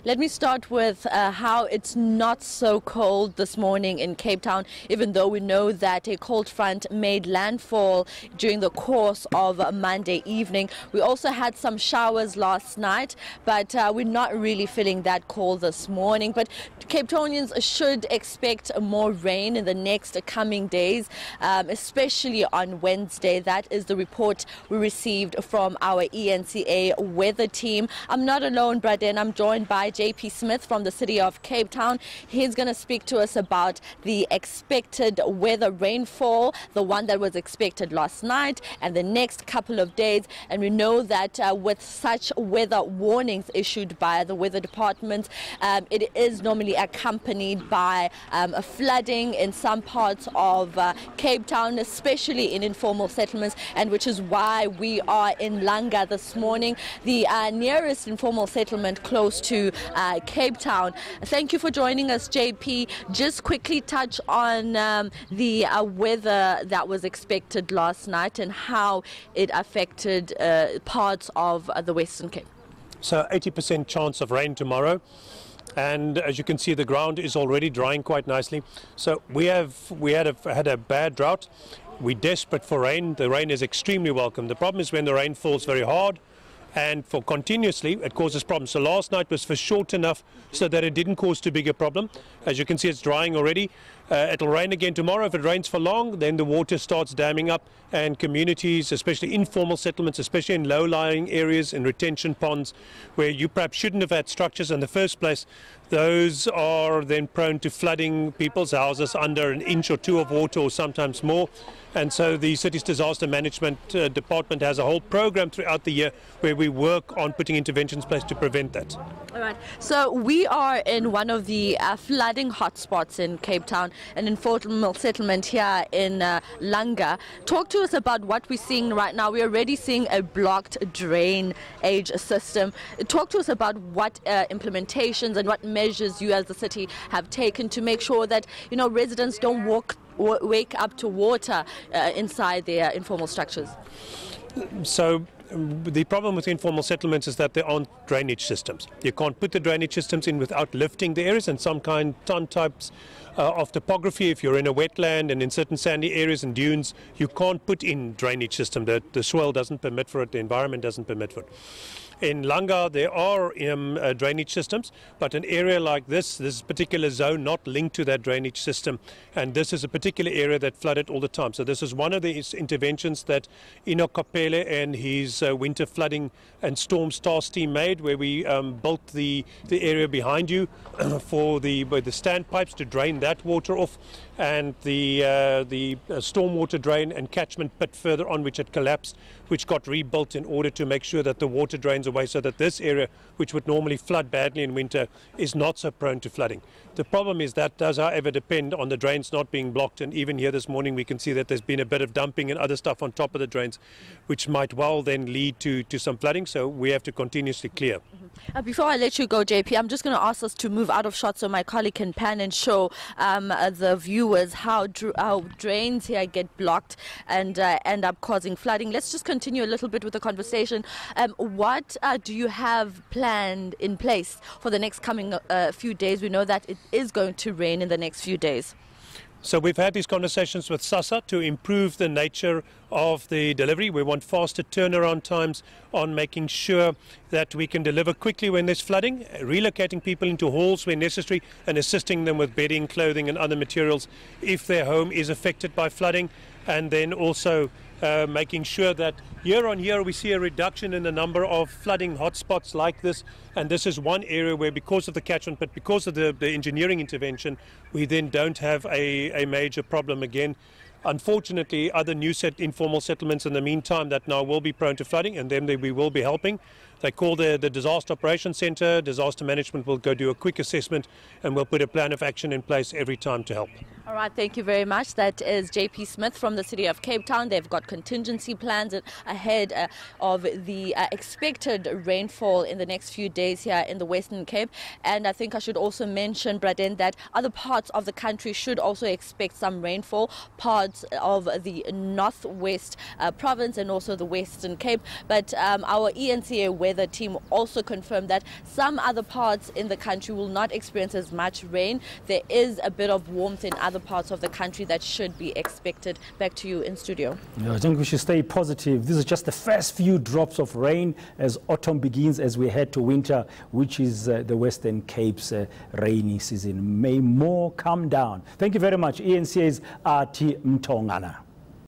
Let me start with how it's not so cold this morning in Cape Town, even though we know that a cold front made landfall during the course of Monday evening. We also had some showers last night, but we're not really feeling that cold this morning. But Cape Townians should expect more rain in the next coming days, especially on Wednesday. That is the report we received from our eNCA weather team. I'm not alone, Braden. I'm joined by JP Smith from the city of Cape Town. He's going to speak to us about the expected weather rainfall, the one that was expected last night and the next couple of days. And we know that with such weather warnings issued by the weather department, it is normally accompanied by a flooding in some parts of Cape Town, especially in informal settlements, and which is why we are in Langa this morning, the nearest informal settlement close to Cape Town. Thank you for joining us, JP. Just quickly touch on the weather that was expected last night and how it affected parts of the Western Cape. So 80% chance of rain tomorrow. And as you can see, the ground is already drying quite nicely. So we had a bad drought. We're desperate for rain. The rain is extremely welcome. The problem is when the rain falls very hard and for continuously, it causes problems. So last night was for short enough so that it didn't cause too big a problem. As you can see, it's drying already. It'll rain again tomorrow. If it rains for long, then the water starts damming up, and communities, especially informal settlements, especially in low-lying areas and retention ponds where you perhaps shouldn't have had structures in the first place, those are then prone to flooding people's houses under an inch or two of water or sometimes more. And so the city's disaster management department has a whole program throughout the year where we work on putting interventions in place to prevent that. All right. So we are in one of the flooding hotspots in Cape Town, an informal settlement here in Langa. Talk to us about what we're seeing right now. We're already seeing a blocked drainage system. Talk to us about what implementations and what measures you as the city have taken to make sure that, you know, residents don't wake up to water inside their informal structures. So the problem with informal settlements is that there aren't drainage systems. You can't put the drainage systems in without lifting the areas, and some types of topography. If you're in a wetland and in certain sandy areas and dunes, you can't put in drainage system. The soil doesn't permit for it, the environment doesn't permit for it. In Langa, there are drainage systems, but an area like this particular zone not linked to that drainage system, and this is a particular area that flooded all the time. So this is one of the interventions that Enoch Kapele and his winter flooding and storms task team made, where we built the area behind you for the standpipes to drain that water off, and the stormwater drain and catchment pit further on, which had collapsed, which got rebuilt in order to make sure that the water drains away so that this area, which would normally flood badly in winter, is not so prone to flooding. The problem is that does, however, depend on the drains not being blocked, and even here this morning we can see that there's been a bit of dumping and other stuff on top of the drains, which might well then lead to some flooding, so we have to continuously clear. Before I let you go, JP, I'm just going to ask us to move out of shot so my colleague can pan and show the viewers how drains here get blocked and end up causing flooding. Let's just continue a little bit with the conversation. What do you have planned in place for the next coming few days? We know that it is going to rain in the next few days. So we've had these conversations with SASSA to improve the nature of the delivery. We want faster turnaround times on making sure that we can deliver quickly when there's flooding, relocating people into halls where necessary and assisting them with bedding, clothing and other materials if their home is affected by flooding, and then also making sure that year on year we see a reduction in the number of flooding hotspots like this. And this is one area where, because of the catchment, but because of the engineering intervention, we then don't have a major problem again. Unfortunately, other new informal settlements in the meantime that now will be prone to flooding, and then we will be helping. They call the Disaster Operations Centre. Disaster Management will go do a quick assessment, and we'll put a plan of action in place every time to help. All right, thank you very much. That is JP Smith from the city of Cape Town. They've got contingency plans ahead of the expected rainfall in the next few days here in the Western Cape. And I think I should also mention, Braden, that other parts of the country should also expect some rainfall, parts of the northwest province and also the Western Cape. But our eNCA weather team also confirmed that some other parts in the country will not experience as much rain. There is a bit of warmth in other parts of the country that should be expected. Back to you in studio. Yeah, I think we should stay positive. This is just the first few drops of rain as autumn begins, as we head to winter, which is the Western Cape's rainy season. May more come down. Thank you very much. eNCA's Athi Mtongana.